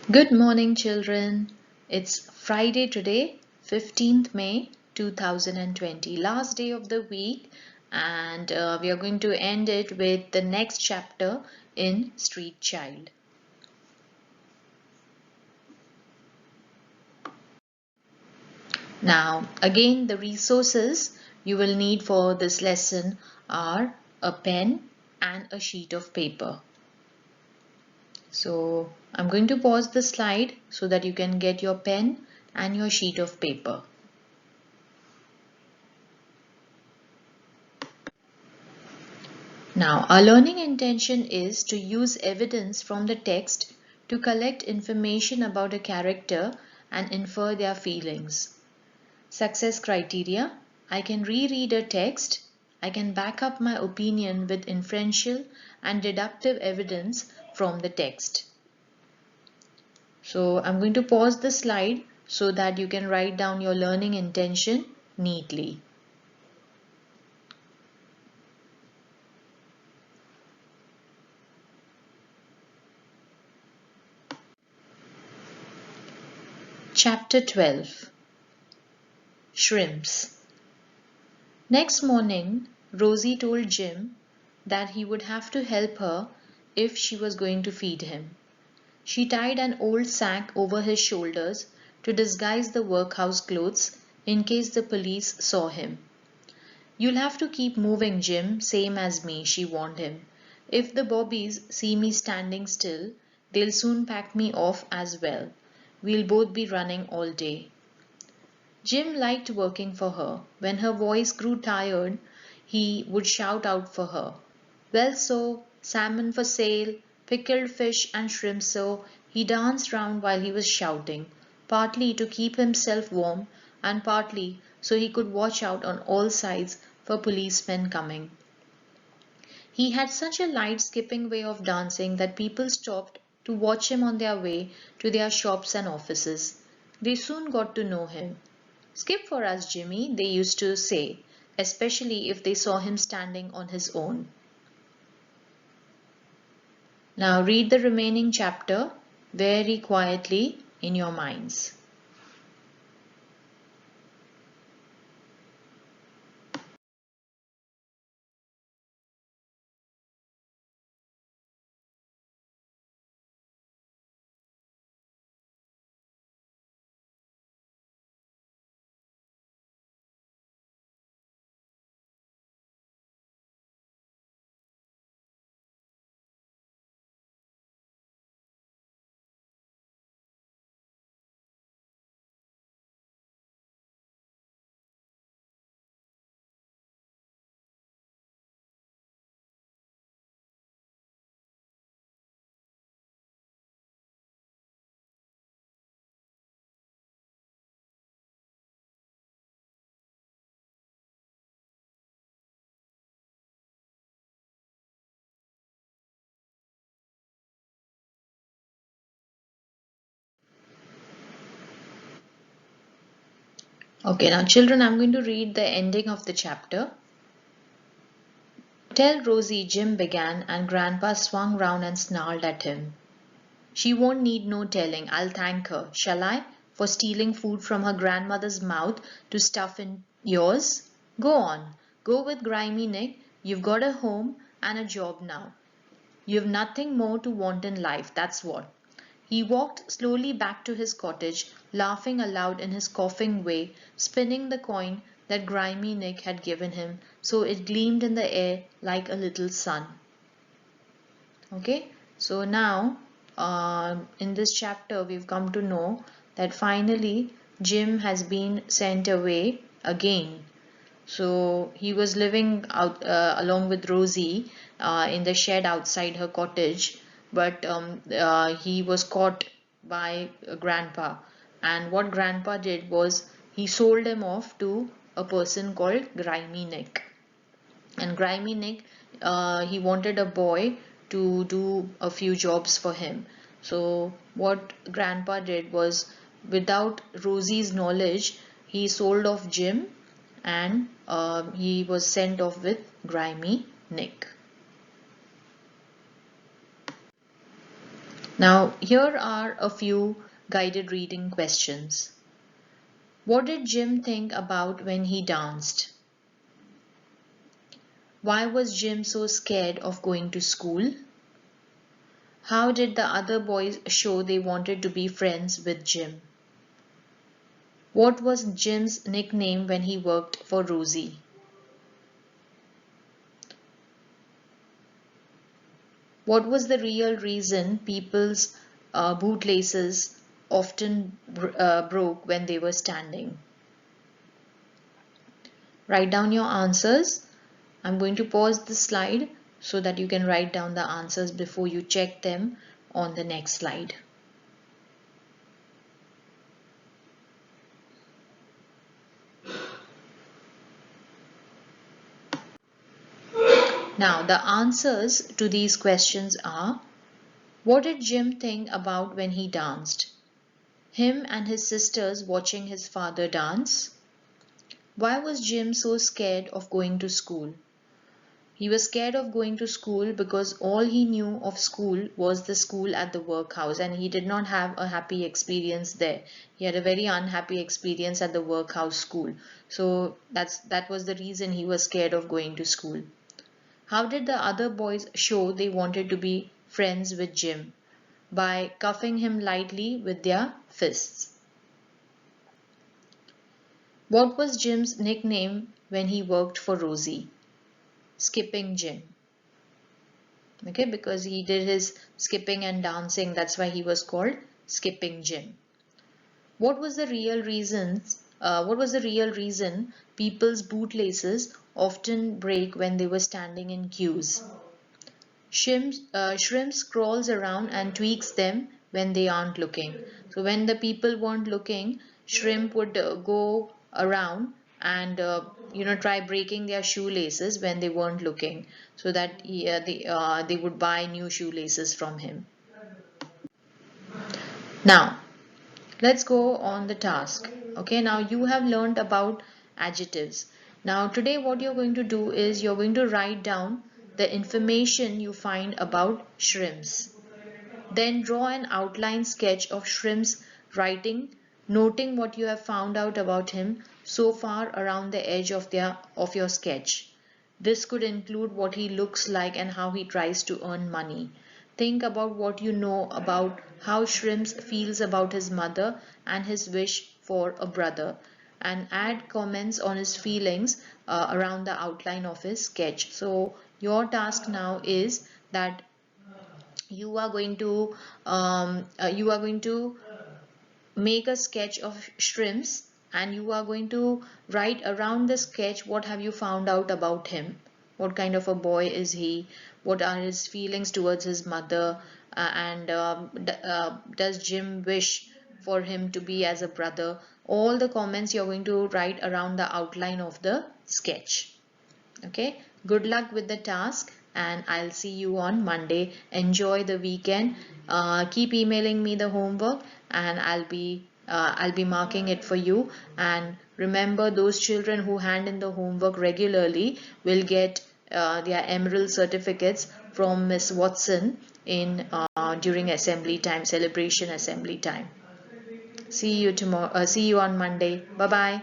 Good morning, children. It's Friday today, 15th May 2020, last day of the week, and we are going to end it with the next chapter in Street Child. Now, again, the resources you will need for this lesson are a pen and a sheet of paper. So, I'm going to pause the slide so that you can get your pen and your sheet of paper. Now, our learning intention is to use evidence from the text to collect information about a character and infer their feelings. Success criteria: I can reread a text, I can back up my opinion with inferential and deductive evidence from the text. So I'm going to pause the slide so that you can write down your learning intention neatly. Chapter 12: Shrimps. Next morning, Rosie told Jim that he would have to help her if she was going to feed him. She tied an old sack over his shoulders to disguise the workhouse clothes in case the police saw him. "You'll have to keep moving, Jim, same as me," she warned him. "If the bobbies see me standing still, they'll soon pack me off as well. We'll both be running all day." Jim liked working for her. When her voice grew tired, he would shout out for her. "Well, so, salmon for sale, pickled fish and shrimp so." He danced round while he was shouting, partly to keep himself warm and partly so he could watch out on all sides for policemen coming. He had such a light skipping way of dancing that people stopped to watch him on their way to their shops and offices. They soon got to know him. "Skip for us, Jimmy," they used to say, especially if they saw him standing on his own. Now read the remaining chapter very quietly in your minds. Okay, now children, I'm going to read the ending of the chapter. "Tell Rosie," Jim began, and Grandpa swung round and snarled at him. "She won't need no telling. I'll thank her, shall I, for stealing food from her grandmother's mouth to stuff in yours? Go on, go with Grimy Nick. You've got a home and a job now. You've nothing more to want in life, that's what." He walked slowly back to his cottage, laughing aloud in his coughing way, spinning the coin that Grimy Nick had given him so it gleamed in the air like a little sun. Okay, so now in this chapter we've come to know that finally Jim has been sent away again. So he was living out along with Rosie in the shed outside her cottage, but he was caught by Grandpa. And what Grandpa did was he sold him off to a person called Grimy Nick. And Grimy Nick, he wanted a boy to do a few jobs for him. So what Grandpa did was, without Rosie's knowledge, he sold off Jim and he was sent off with Grimy Nick. Now, here are a few guided reading questions. What did Jim think about when he danced? Why was Jim so scared of going to school? How did the other boys show they wanted to be friends with Jim? What was Jim's nickname when he worked for Rosie? What was the real reason people's bootlaces often broke when they were standing? Write down your answers. I'm going to pause the slide so that you can write down the answers before you check them on the next slide. Now, the answers to these questions are: what did Jim think about when he danced? Him and his sisters watching his father dance. Why was Jim so scared of going to school? He was scared of going to school because all he knew of school was the school at the workhouse, and he did not have a happy experience there. He had a very unhappy experience at the workhouse school. So that was the reason he was scared of going to school. How did the other boys show they wanted to be friends with Jim? By cuffing him lightly with their fists. What was Jim's nickname when he worked for Rosie? Skipping Jim. Okay, because he did his skipping and dancing, that's why he was called Skipping Jim. What was the real reason people's bootlaces often break when they were standing in queues? Shrimp crawls around and tweaks them when they aren't looking. So when the people weren't looking, Shrimp would go around and try breaking their shoelaces when they weren't looking, so that they would buy new shoelaces from him. Now let's go on the task. Okay, now you have learned about adjectives. Now today what you're going to do is you're going to write down the information you find about shrimps. Then draw an outline sketch of Shrimp's writing, noting what you have found out about him so far around the edge of your sketch. This could include what he looks like and how he tries to earn money. Think about what you know about how Shrimps feels about his mother and his wish for a brother, and add comments on his feelings around the outline of his sketch. So your task now is that you are going to make a sketch of shrimps, and you are going to write around the sketch what have you found out about him, what kind of a boy is he, what are his feelings towards his mother, and does Jim wish for him to be as a brother. All the comments you're going to write around the outline of the sketch. Okay, good luck with the task, and I'll see you on Monday. Enjoy the weekend. Keep emailing me the homework, and I'll be marking it for you. And remember, those children who hand in the homework regularly will get their emerald certificates from Miss Watson in during assembly time, celebration assembly time. See you tomorrow. See you on Monday. Bye bye.